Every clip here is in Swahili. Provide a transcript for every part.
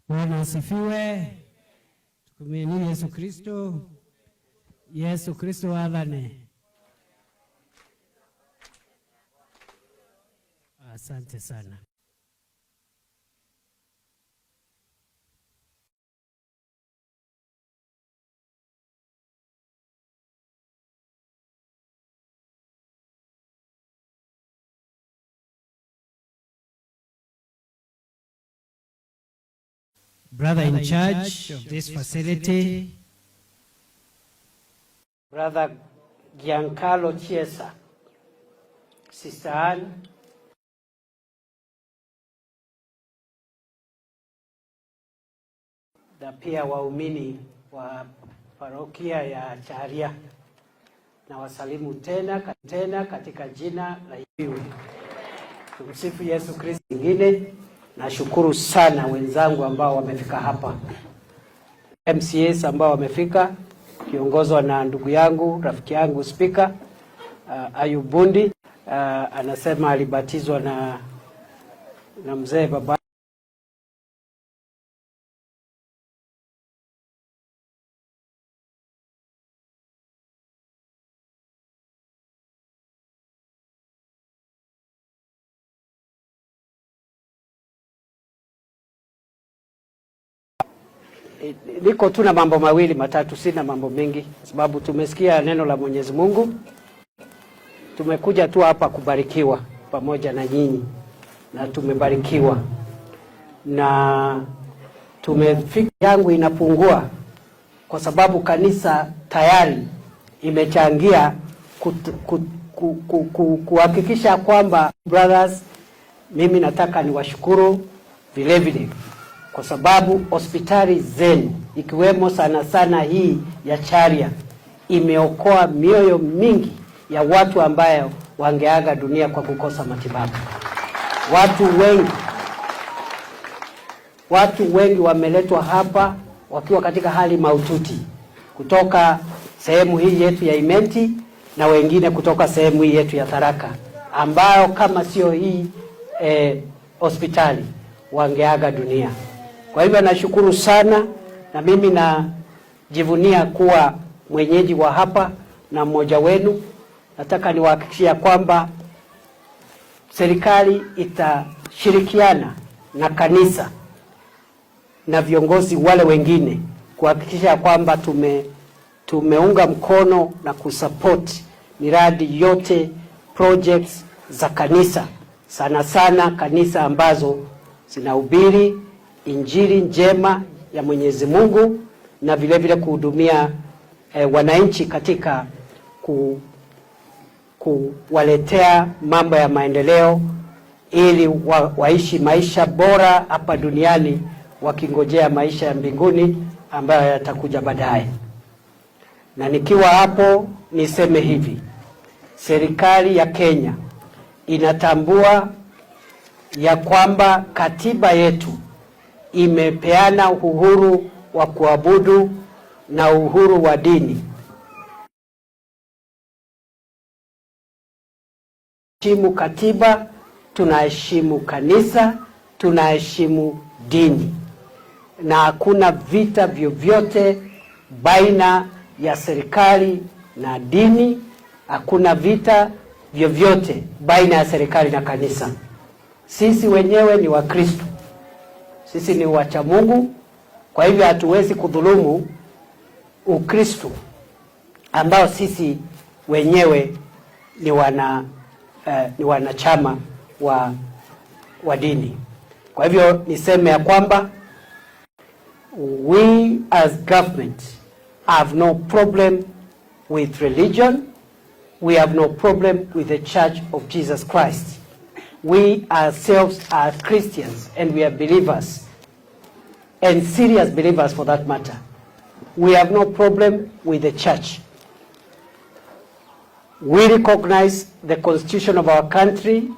Bwana asifiwe. Tukumieni Yesu Kristo. Yesu Kristo wathane. Asante sana. Brother in charge of this facility, Brother Giancarlo Chiesa, Sister Anne, na pia waumini wa parokia ya Charia, na wasalimu tena katika jina la Yesu. Tumsifu Yesu Kristo. Ingine nashukuru sana wenzangu ambao wamefika hapa, MCAs ambao wamefika kiongozwa na ndugu yangu rafiki yangu speaker Ayubundi. Anasema alibatizwa na mzee baba. Niko tu na mambo mawili matatu, sina mambo mengi, sababu tumesikia neno la Mwenyezi Mungu. Tumekuja tu hapa kubarikiwa pamoja na nyinyi, na tumebarikiwa, na tumefika yangu inapungua kwa sababu kanisa tayari imechangia kuhakikisha kwamba brothers, mimi nataka niwashukuru vile vile kwa sababu hospitali zenu ikiwemo sana hii ya Charia imeokoa mioyo mingi ya watu ambayo wangeaga dunia kwa kukosa matibabu. Watu wengi wameletwa hapa wakiwa katika hali mahututi kutoka sehemu hii yetu ya Imenti na wengine kutoka sehemu hii yetu ya Tharaka, ambayo kama sio hii hospitali wangeaga dunia. Kwa hivyo nashukuru sana, na mimi najivunia kuwa mwenyeji wa hapa na mmoja wenu. Nataka niwahakikishia kwamba serikali itashirikiana na kanisa na viongozi wale wengine kuhakikisha kwamba tumeunga mkono na kusupport miradi yote, projects za kanisa, sana kanisa ambazo zinahubiri Injili njema ya Mwenyezi Mungu, na vile vile kuhudumia wananchi katika kuwaletea mambo ya maendeleo ili waishi maisha bora hapa duniani wakingojea maisha ya mbinguni ambayo yatakuja baadaye. Na nikiwa hapo niseme hivi, serikali ya Kenya inatambua ya kwamba katiba yetu imepeana uhuru wa kuabudu na uhuru wa dini. Tunaheshimu katiba, tunaheshimu kanisa, tunaheshimu dini, na hakuna vita vyovyote baina ya serikali na dini. Hakuna vita vyovyote baina ya serikali na kanisa. Sisi wenyewe ni Wakristo. Sisi ni wacha Mungu, kwa hivyo hatuwezi kudhulumu Ukristo ambao sisi wenyewe ni wanachama wa dini. Kwa hivyo niseme ya kwamba we as government have no problem with religion. We have no problem with the Church of Jesus Christ. We ourselves are Christians and we are believers, and serious believers for that matter. We have no problem with the church. We recognize the Constitution of our country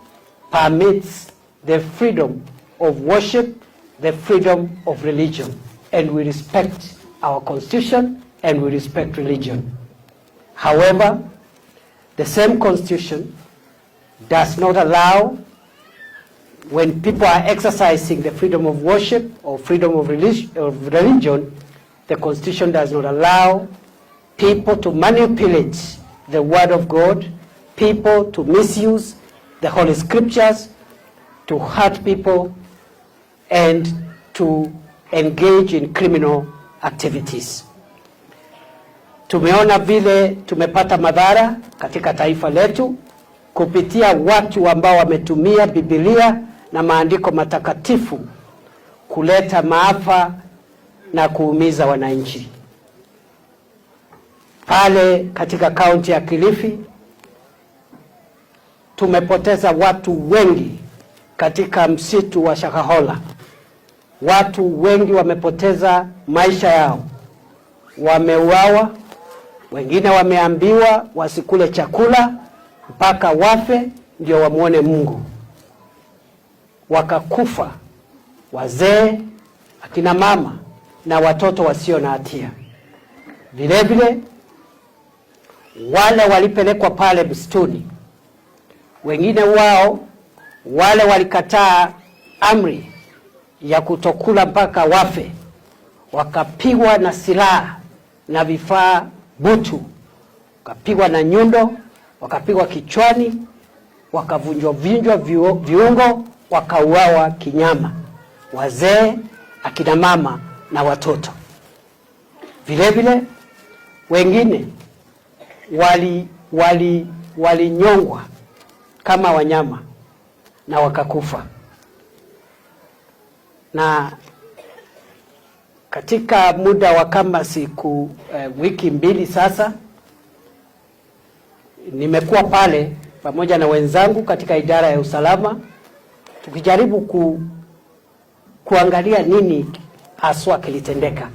permits the freedom of worship, the freedom of religion, and we respect our Constitution and we respect religion. However, the same Constitution does not allow when people are exercising the freedom of worship or freedom of religion, the Constitution does not allow people to manipulate the Word of God, people to misuse the Holy Scriptures, to hurt people, and to engage in criminal activities. Tumeona vile tumepata madhara katika taifa letu kupitia watu ambao wametumia Biblia na maandiko matakatifu kuleta maafa na kuumiza wananchi. Pale katika kaunti ya Kilifi tumepoteza watu wengi katika msitu wa Shakahola. Watu wengi wamepoteza maisha yao, wameuawa, wengine wameambiwa wasikule chakula mpaka wafe ndio wamuone Mungu. Wakakufa wazee, akina mama na watoto wasio na hatia. Vile vile wale walipelekwa pale msituni, wengine wao wale walikataa amri ya kutokula mpaka wafe, wakapigwa na silaha na vifaa butu, wakapigwa na nyundo, wakapigwa kichwani, wakavunjwa viungo, wakauawa kinyama, wazee, akina mama na watoto. Vile vile wengine walinyongwa kama wanyama na wakakufa. Na katika muda wa kama wiki mbili sasa, nimekuwa pale pamoja na wenzangu katika idara ya usalama tukijaribu kuangalia nini haswa kilitendeka.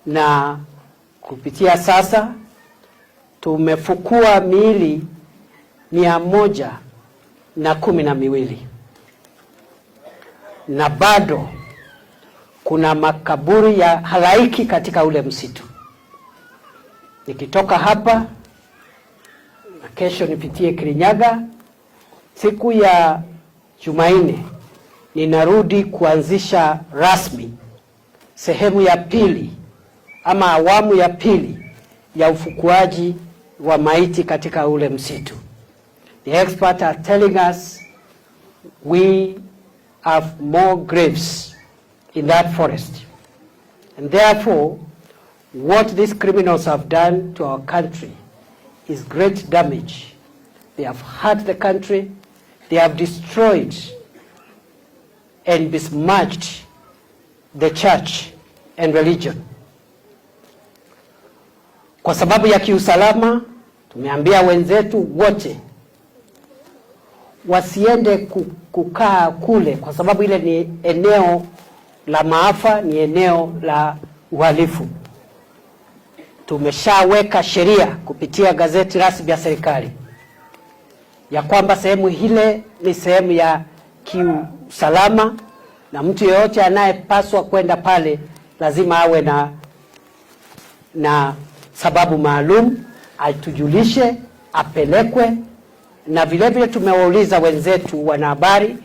Na kupitia sasa tumefukua miili 112 na bado kuna makaburi ya halaiki katika ule msitu. Nikitoka hapa na kesho nipitie Kirinyaga, siku ya Jumanne ninarudi kuanzisha rasmi sehemu ya pili ama awamu ya pili ya ufukuaji wa maiti katika ule msitu. The experts are telling us we have more graves in that forest. And therefore, what these criminals have done to our country is great damage. They have hurt the country, they have destroyed and besmirched the church and religion. Kwa sababu ya kiusalama, tumeambia wenzetu wote wasiende kukaa kule, kwa sababu ile ni eneo la maafa, ni eneo la uhalifu. Tumeshaweka sheria kupitia gazeti rasmi ya serikali ya kwamba sehemu hile ni sehemu ya kiusalama, na mtu yeyote anayepaswa kwenda pale lazima awe na sababu maalum, atujulishe, apelekwe. Na vile vile tumewauliza wenzetu wanahabari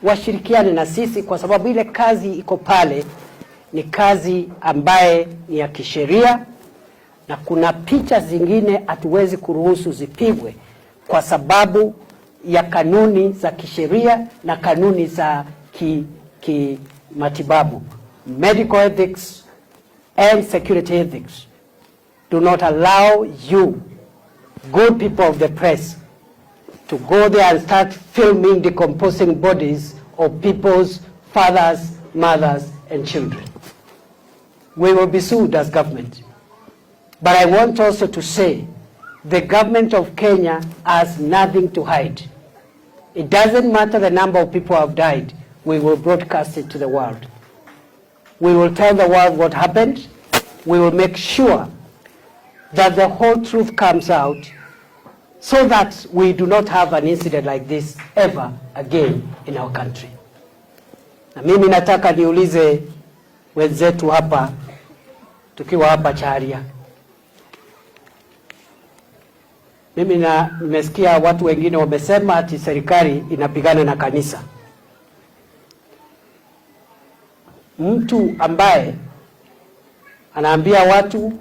washirikiane na sisi, kwa sababu ile kazi iko pale ni kazi ambaye ni ya kisheria, na kuna picha zingine hatuwezi kuruhusu zipigwe kwa sababu ya kanuni za kisheria na kanuni za matibabu. Medical ethics and security ethics do not allow you, good people of the press, to go there and start filming decomposing bodies of people's fathers, mothers, and children. We will be sued as government. But I want also to say the government of Kenya has nothing to hide. It doesn't matter the number of people who have died. We will broadcast it to the world. We will tell the world what happened. We will make sure that the whole truth comes out, so that we do not have an incident like this ever again in our country. Na mimi nataka niulize wenzetu hapa, tukiwa hapa Charia. Mimi nimesikia watu wengine wamesema ati serikali inapigana na kanisa. mtu ambaye anaambia watu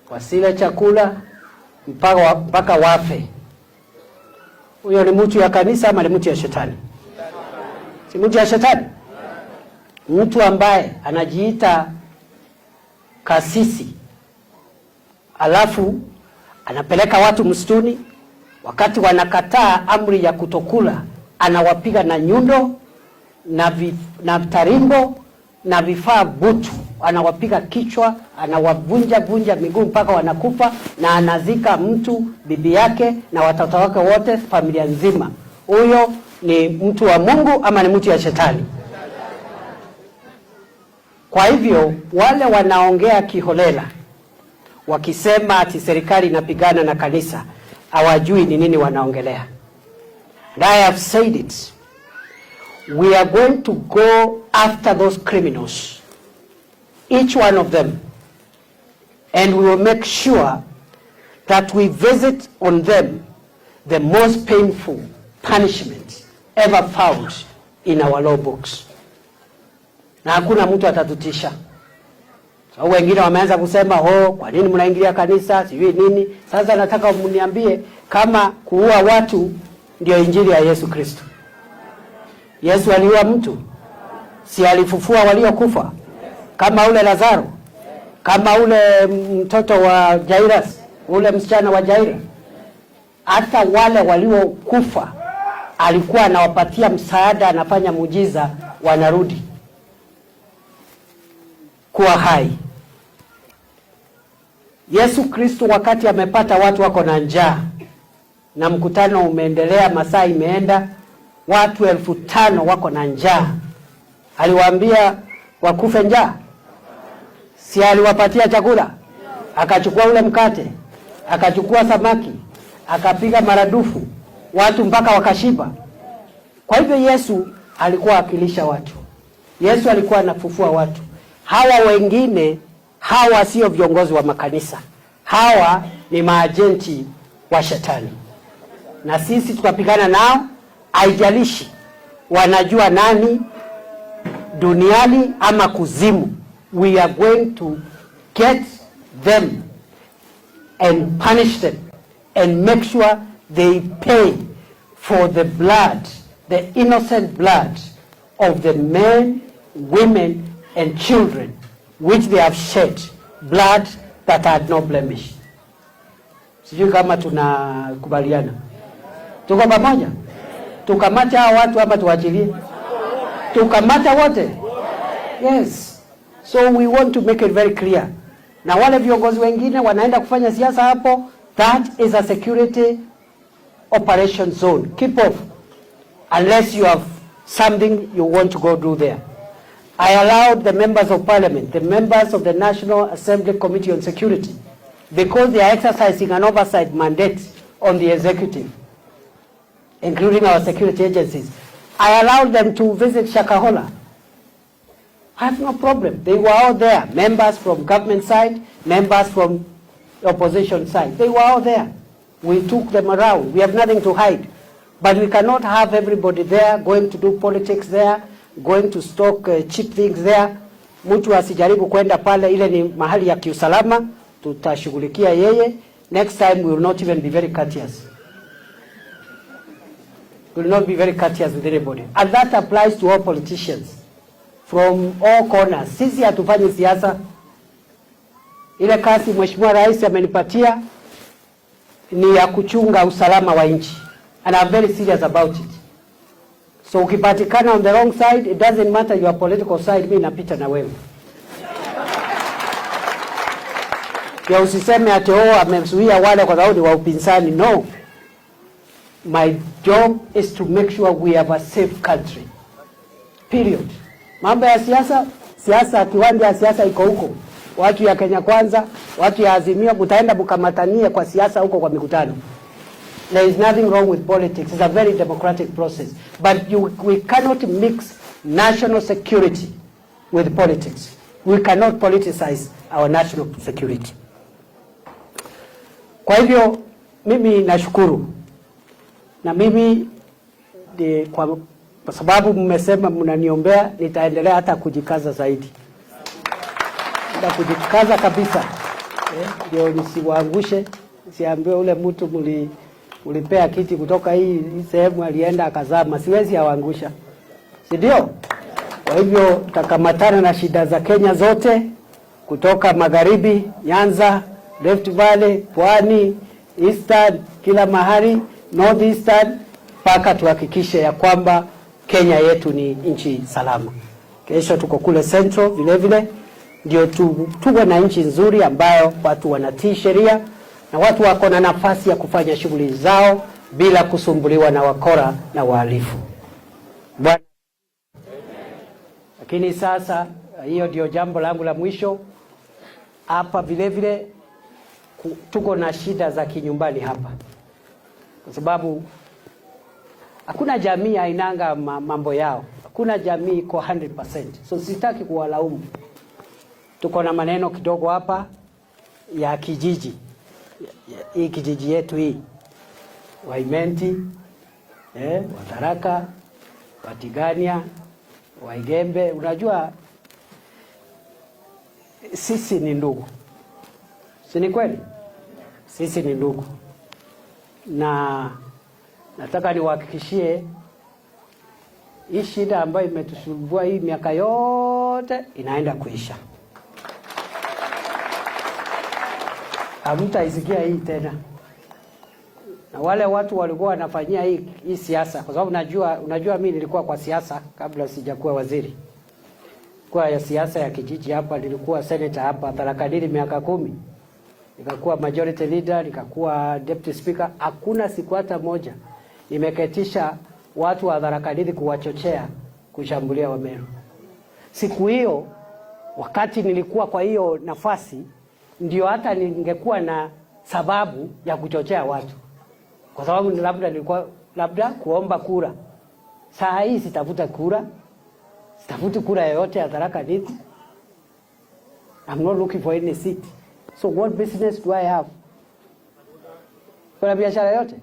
wasile chakula mpaka wafe, huyo ni mtu ya kanisa ama ni mtu ya shetani? Si mtu ya shetani. Mtu ambaye anajiita kasisi alafu anapeleka watu msituni, wakati wanakataa amri ya kutokula anawapiga na nyundo na tarimbo na vifaa butu, anawapiga kichwa, anawavunja miguu mpaka wanakufa, na anazika mtu, bibi yake na watoto wake wote, familia nzima. Huyo ni mtu wa Mungu ama ni mtu ya shetani? Kwa hivyo wale wanaongea kiholela wakisema ati serikali inapigana na kanisa, hawajui ni nini wanaongelea. And I have said it. We are going to go after those criminals, each one of them, and we will make sure that we visit on them the most painful punishment ever found in our law books. Na hakuna mtu atatutisha. So wengine wameanza kusema, kwa nini mnaingilia kanisa, sijui nini. Sasa nataka mniambie kama kuua watu ndio injili ya Yesu Kristo. Yesu aliua mtu? Si alifufua waliokufa? Kama ule Lazaro, kama ule mtoto wa Jairus, ule msichana wa Jairus. Hata wale waliokufa alikuwa anawapatia msaada, anafanya muujiza, wanarudi kuwa hai. Yesu Kristo wakati amepata watu wako na njaa na mkutano umeendelea, masaa imeenda, watu 5,000 wako na njaa, aliwaambia wakufe njaa? Si aliwapatia chakula? Akachukua ule mkate, akachukua samaki, akapiga maradufu, watu mpaka wakashiba. Kwa hivyo Yesu alikuwa akilisha watu. Yesu alikuwa anafufua watu. Hawa wengine, hawa sio viongozi wa makanisa. Hawa ni maajenti wa shetani. Na sisi tukapigana nao, haijalishi wanajua nani duniani ama kuzimu. We are going to get them and punish them and make sure they pay for the blood, the innocent blood of the men, women and children which they have shed, blood that had no blemish. Sijui kama tunakubaliana. Tuko pamoja? Tukamata hao watu ama tuachilie? Tukamata wote? Yes. So we want to make it very clear. Na wale viongozi wengine wanaenda kufanya siasa hapo, that is a security operation zone. Keep off. Unless you have something you want to go do there. I allowed the members of parliament, the members of the National Assembly Committee on Security, because they are exercising an oversight mandate on the executive, including our security agencies. I allowed them to visit Shakahola. I have no problem. They were all there. Members from government side, members from opposition side. They were all there. We took them around. We have nothing to hide. But we cannot have everybody there going to do politics there, going to stock cheap things there. Mtu asijaribu kwenda pale, ile ni mahali ya kiusalama, tutashughulikia yeye. Next time we will not even be very courteous. We will not be very courteous with anybody. And that applies to all politicians from all corners. Sisi hatufanyi siasa. Ile kazi Mheshimiwa Rais amenipatia ni ya kuchunga usalama wa nchi. And I'm very serious about it. So ukipatikana on the wrong side, it doesn't matter your political side, mimi napita na wewe. Ya usiseme ati amezuia wale kwa sababu ni wa upinzani. No. My job is to make sure we have a safe country. Period. Mambo ya siasa, kiwanja ya siasa iko huko. Watu ya Kenya Kwanza, watu ya Azimio, mtaenda bukamatanie kwa siasa huko kwa mikutano. There is nothing wrong with politics. It's a very democratic process. But we cannot mix national security with politics. We cannot politicize our national security. Kwa hivyo, mimi nashukuru. Na mimi kwa sababu mmesema mnaniombea, nitaendelea hata kujikaza zaidi. Kujikaza kabisa. Ndio nisiwaangushe, siambiwe ule mtu ulipea kiti kutoka hii sehemu alienda akazama, siwezi awaangusha. Si ndio? Kwa hivyo takamatana na shida za Kenya zote, kutoka magharibi, Nyanza, Rift Valley, Pwani, Eastern, kila mahali, North Eastern, mpaka tuhakikishe ya kwamba Kenya yetu ni nchi salama. Kesho tuko kule Central vile vile, ndio tuwe na nchi nzuri ambayo watu wanatii sheria na watu wako na nafasi ya kufanya shughuli zao bila kusumbuliwa na wakora na wahalifu. Lakini sasa hiyo ndio jambo langu la mwisho. Hapa vile vile tuko na shida za kinyumbani hapa, kwa sababu hakuna jamii hainanga mambo yao. Hakuna jamii iko 100%. So sitaki kuwalaumu. Tuko na maneno kidogo hapa ya kijiji. Hii kijiji yetu hii. Waimenti, Watharaka, Watigania, Waigembe, unajua sisi ni ndugu. Si ni kweli? Sisi ni ndugu. Na nataka niwahakikishie hii shida ambayo imetusumbua hii miaka yote inaenda kuisha. Hamtaisikia hii tena. Na wale watu walikuwa wanafanyia hii siasa, kwa sababu unajua mimi nilikuwa kwa siasa kabla sijakuwa waziri. Kwa ya siasa ya kijiji hapa, nilikuwa senator hapa Tharaka Nithi miaka 10. Nikakuwa majority leader, nikakuwa deputy speaker. Hakuna siku hata moja nimeketisha watu wa Tharaka Nithi kuwachochea kushambulia Wameru. Siku hiyo wakati nilikuwa kwa hiyo nafasi, ndio hata ningekuwa na sababu ya kuchochea watu. Kwa sababu nilikuwa kuomba kura. Saa hii sitafuta kura. Sitafuti kura yoyote ya Tharaka Nithi. I'm not looking for any seat. So what business do I have? Kuna biashara yote.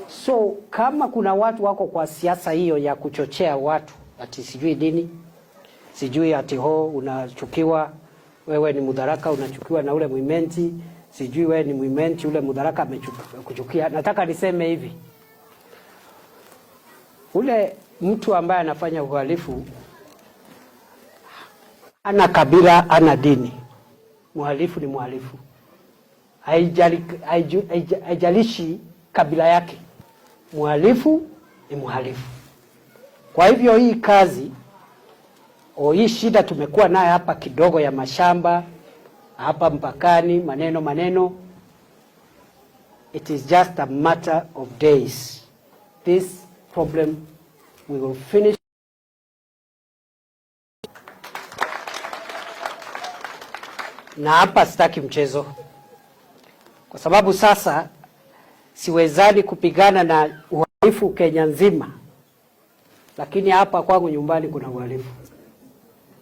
So kama kuna watu wako kwa siasa hiyo ya kuchochea watu, ati sijui dini, sijui ati unachukiwa, wewe ni Mudharaka unachukiwa na ule Mwimenti, sijui wewe ni Mwimenti ule Mudharaka amekuchukia. Nataka niseme hivi. Ule mtu ambaye anafanya uhalifu ana kabila, ana dini. Mhalifu ni mhalifu. Haijalishi kabila yake. Mhalifu ni mhalifu. Kwa hivyo hii kazi hii shida tumekuwa nayo hapa kidogo ya mashamba hapa mpakani, maneno, it is just a matter of days. This problem we will finish. Na hapa sitaki mchezo, kwa sababu sasa siwezani kupigana na uhalifu Kenya nzima, lakini hapa kwangu nyumbani kuna uhalifu.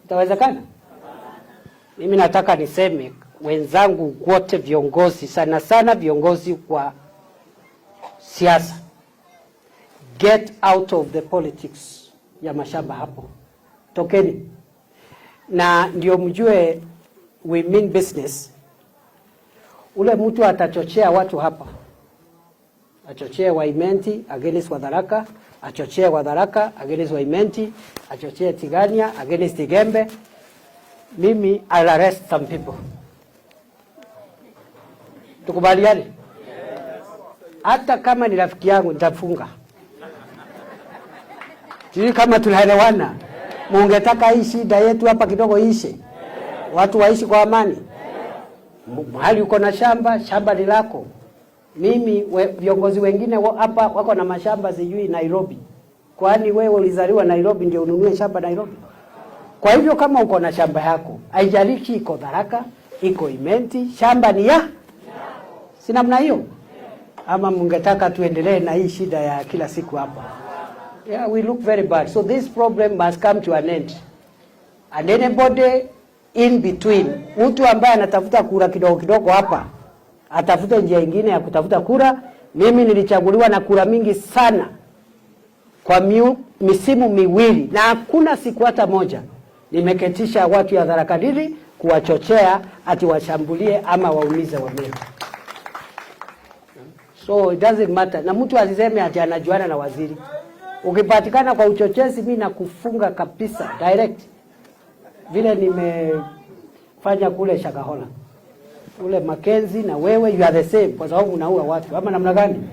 Itawezekana? Mimi nataka niseme wenzangu wote, viongozi, sana viongozi kwa siasa, get out of the politics ya mashamba hapo. Tokeni. Na ndio mjue we mean business. Ule mtu atachochea watu hapa. Achochee Waimenti against Watharaka, achochee Watharaka against Waimenti, achochee Tigania against Igembe. Mimi I'll arrest some people. Tukubaliane? Hata kama ni rafiki yangu nitafunga. Sisi kama tunaelewana, mungetaka hii shida yetu hapa kidogo ishe. Watu waishi kwa amani. Mahali uko na shamba ni lako. Mimi viongozi wengine hapa wako na mashamba sijui Nairobi. Kwani wewe ulizaliwa Nairobi ndio ununue shamba Nairobi? Kwa hivyo kama uko na shamba yako, haijalishi iko Tharaka, iko Imenti, shamba ni ya si namna hiyo. Ama mungetaka tuendelee na hii shida ya kila siku hapa? Yeah, we look very bad. So this problem must come to an end. And anybody in between, mtu ambaye anatafuta kura kidogo hapa, atafuta njia nyingine ya kutafuta kura. Mimi nilichaguliwa na kura mingi sana. kwa misimu miwili, na hakuna siku hata moja nimeketisha watu ya Tharaka Nithi kuwachochea ati washambulie ama waumize Wameru. So it doesn't matter. Na mtu asiseme ati anajuana na waziri. Ukipatikana kwa uchochezi, mimi nakufunga kabisa direct. Vile nimefanya kule Shakahola. Ule Mackenzie na wewe you are the same, kwa sababu unaua watu. Ama namna gani?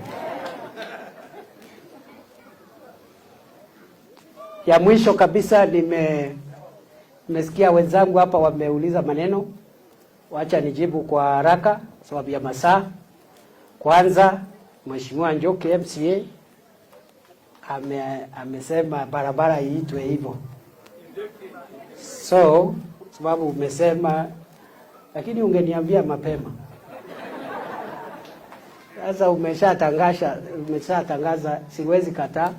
Ya mwisho kabisa, nimesikia wenzangu hapa wameuliza maneno. Wacha nijibu kwa haraka sababu ya masaa. Kwanza, Mheshimiwa Njoki MCA amesema barabara iitwe hivyo. So, sababu umesema, lakini ungeniambia mapema. Sasa umeshatangaza, siwezi kataa.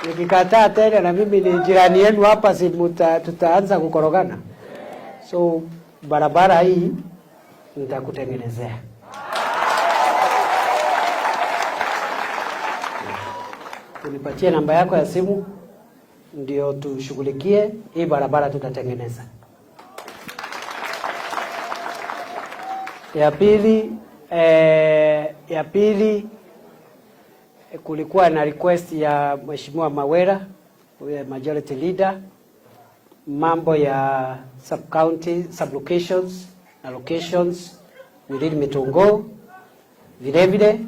Nikikataa tena na mimi ni jirani yenu hapa, si tutaanza kukorogana. So barabara hii nitakutengenezea. Unipatie namba yako ya simu ndio tushughulikie hii barabara, tutatengeneza. Ya pili kulikuwa na request ya Mheshimiwa Mawera, majority leader, mambo ya sub-county, sub-locations, allocations within Mitungo. Vile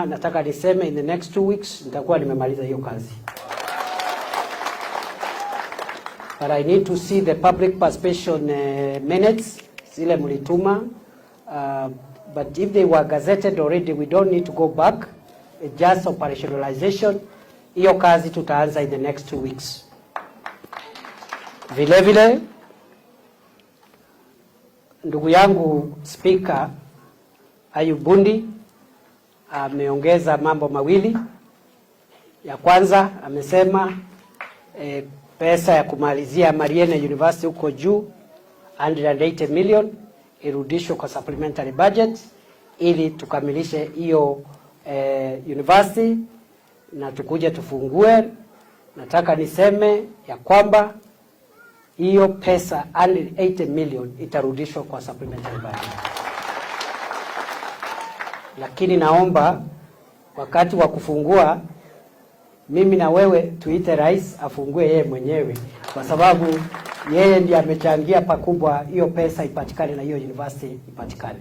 nataka niseme in the next 2 weeks nitakuwa nimemaliza hiyo kazi. But I need to see the public participation minutes zile mlituma. But if they were gazetted already, we don't need to go back. It's just operationalization. Hiyo kazi tutaanza in the next 2 weeks. Vile ndugu yangu Speaker Ayub Bundi ameongeza mambo mawili. Ya kwanza amesema pesa ya kumalizia Mariene University huko juu 180 million irudishwe kwa supplementary budget ili tukamilishe hiyo university na tukuje tufungue. Nataka niseme ya kwamba hiyo pesa 180 million itarudishwa kwa supplementary budget. Lakini naomba wakati wa kufungua mimi na wewe tuite rais afungue yeye mwenyewe, kwa sababu yeye ndiye amechangia pakubwa hiyo pesa ipatikane na hiyo university ipatikane.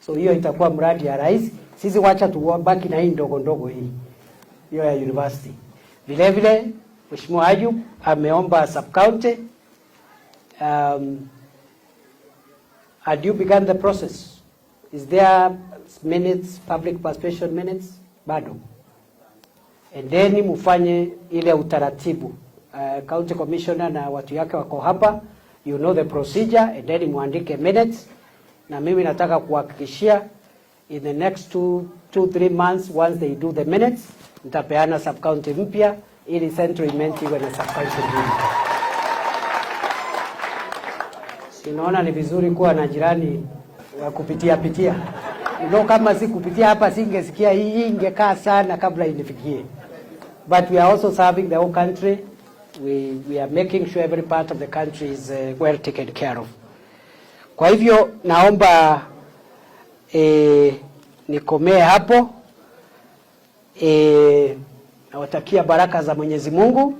So hiyo itakuwa mradi ya rais. Sisi wacha tubaki na hii ndogo hii hiyo ya university. Vile Mheshimiwa Ayub ameomba sub county. Had you begun the process? Is there minutes, public participation minutes? Bado. And then mufanye ile utaratibu. County commissioner na watu yake wako hapa. You know the procedure, and then muandike minutes. Na mimi nataka kuhakikishia in the next 2-3 months, once they do the minutes, nitapeana sub county mpya ili Central Imenti iwe na sub county mpya. Sinaona ni vizuri kuwa na jirani wa kupitia. Kama si kupitia hapa singesikia hii, ingekaa sana kabla inifikie. But we are also serving the whole country. We are making sure every part of the country is well taken care of. Kwa hivyo naomba nikomee hapo. Nawatakia baraka za Mwenyezi Mungu.